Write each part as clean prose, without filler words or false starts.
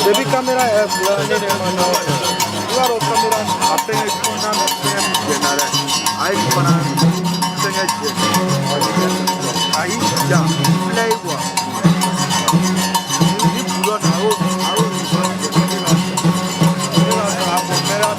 Baby camera है पूरा नहीं है मानो पूरा camera आपने इसको नाम देना है आई बना देंगे आई जा नहीं हुआ ये पूरा ना हो आप मेरा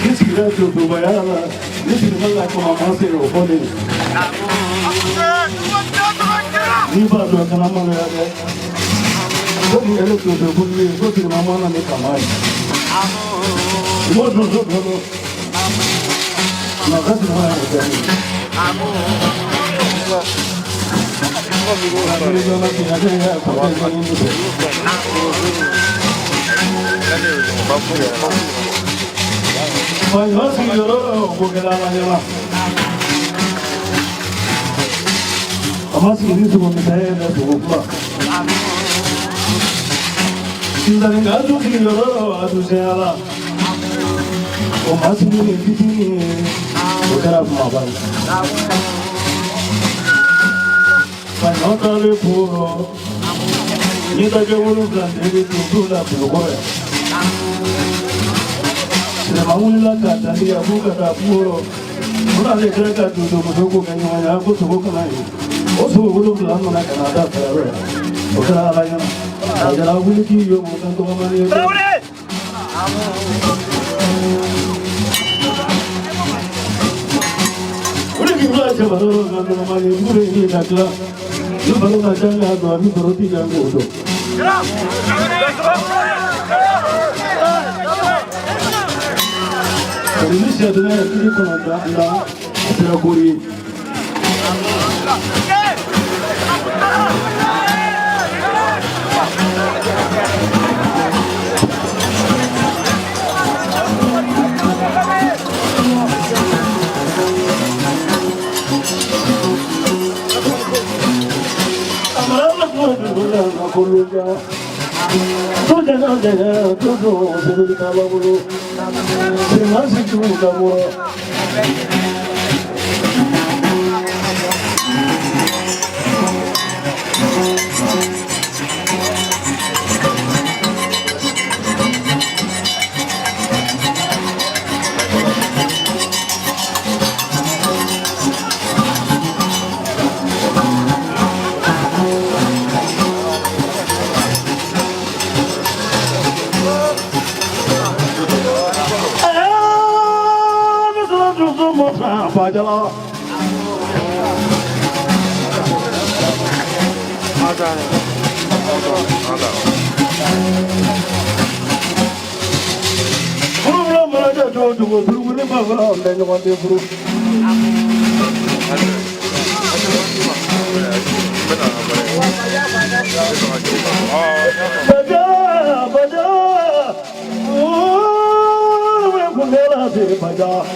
This is Ira to Bayana, this is not like my master or body. Niba to Kanamana, go to the good, go to the Mamma and make a mind. What was it? Now that's why I was telling you. My husband, you're I'm asking you to come and to walk. You are going to see your to say, I'm asking you to get up my body. My daughter, poor, you don't get to do that to the boy. The Maula Catalia, Buka, Puro, Murali Grega to the Musuku and Yaku to Bukanai. Also, we look at Canada. I will give you money. What if you like a money? You need a club. You don't know that I have a roti and go. This is the Bajala.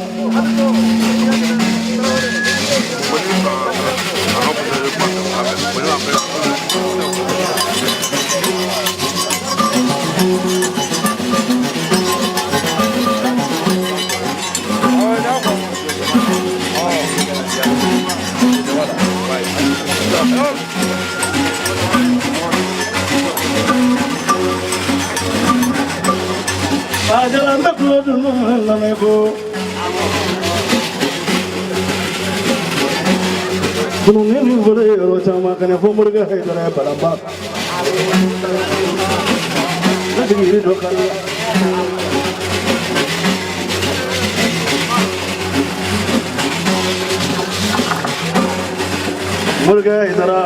Murga idara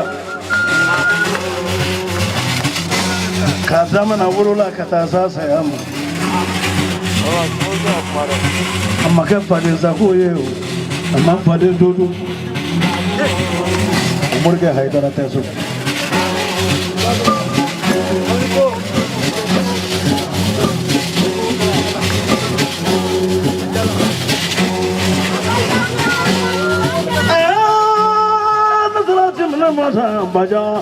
kazama na wurula katasa sayam amma kan fadin zako yau amma fadin dodo murga haidara taso Baja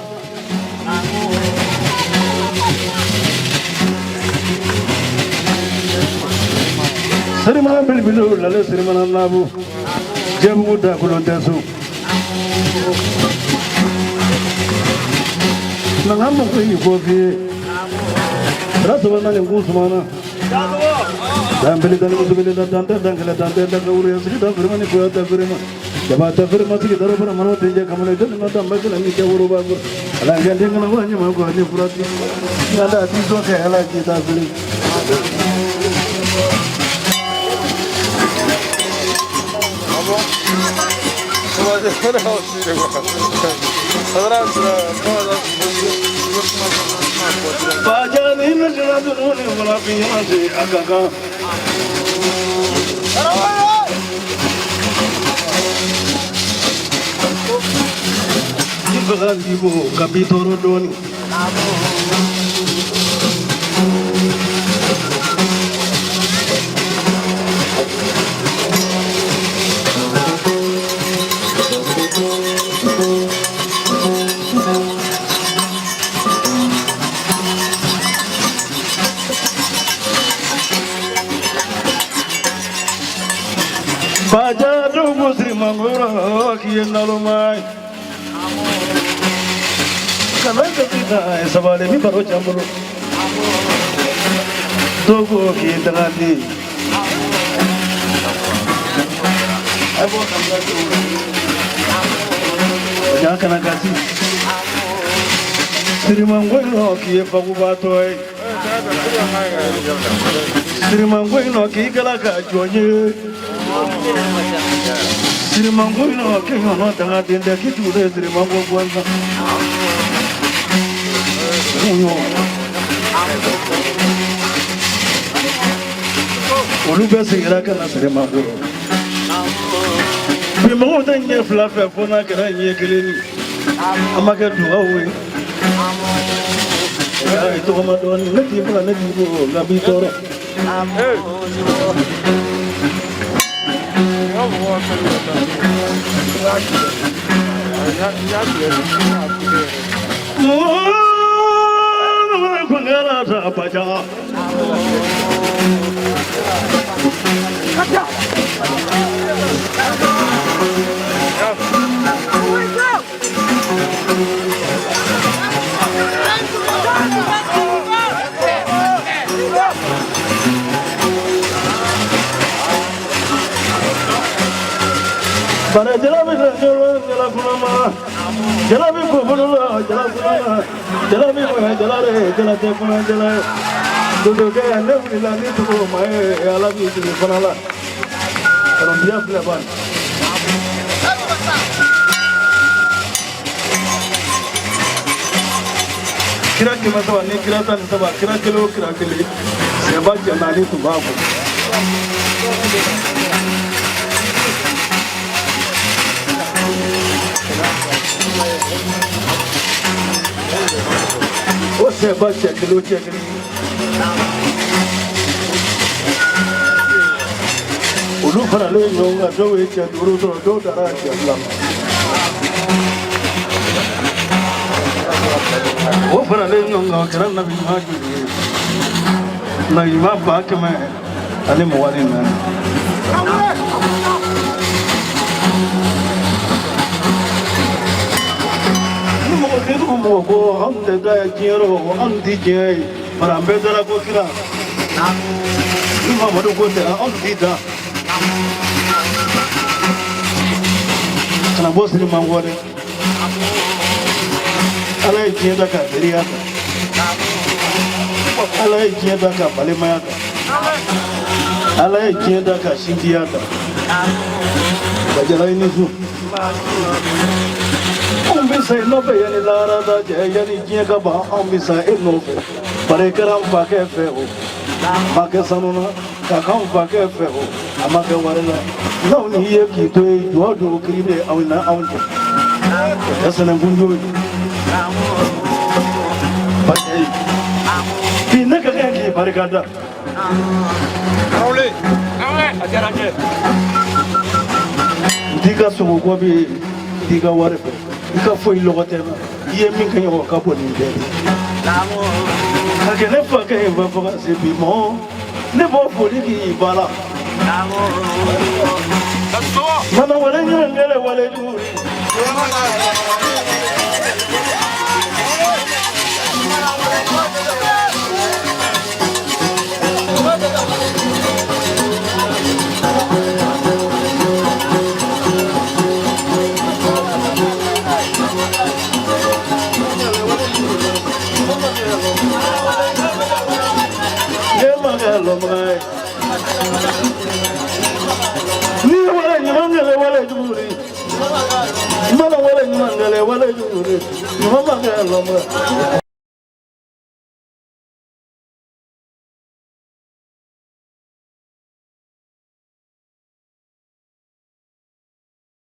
Serimana Bilbilu, Lale Serimana Nabu, Jamuda Kulondesu Nangamu Kofi Rasavana and Gusmana Dambili Musubili Dante, Dankala Dante, Danguri, Vermani Puerta Verma. Jabata Vermasi, the Robert Mano, Kamala, not a Michael and Mikauru, and I can take one you go to Furati. That is okay, I like it. bon? Comment dire, on est aussi de quoi? Ça va être Bajani na jala dunu wala piya se agaga. Ibagan dibo kapitoro doni. Bajadu musri mangoro kiye nalumai. Kana kapita sabale mi baro chambulo. Togo kiye dagati. Abo kamgatu. Ya kana kasi. Siri mangoro kiye bagubatoy. Siri mangoro kiye kala ka jonye. Siri mangoro no ke no tanga dende ki tu de siri mangoro kwanza. Olu bɛ sigira ka na siri mangoro. Bi mɔgɔw tɛ ɲɛ fila fɛ fo n'a kɛra ɲɛ kelen ye. An ma kɛ dugawu ye. Ayi tɔgɔma dɔɔnin ne t'i faga ne t'i ko nka b'i tɔɔrɔ. Para jalabi jalapulama, jalabi kubulula, jalabi jalare, jalate kuna jalai. Dodo ke ande milani tu mai alabi tu panala. Kalau dia pelaban. Kira kima sawa ni kira tan sawa kira kilo. Sebab janani tu bagus. Você vai chegar no chegar. O lucro ali não é só o que é duro do dará que é lá. O para ali não é que na imagem. Na imagem que me ali moarem né. Como हम देखा है कि यारो हम दिखे पर हम बेचारा को किरा हम को देखा हम दिखा kana boss ni mangore ala ikienda ka riata ala ikienda ka balemayaka ala ikienda ka shindiata bajala inisu Ambisa inope yani lara da yani kiega ba ambisa inope pare karam pake feo pake sanuna kakam pake feo amake warena now ni ye ki to do kribe awina awunto yasana bunjo pake pinna ka ki pare kada awle ajaraje diga sugo ko bi diga ware Ika foi logotema ye min kan yo ka boni de namo ka ke ne fa ke va fa se bi mo ne bo foli ki bala namo tasso mana wala ni ngale wala du jure, mama ngalo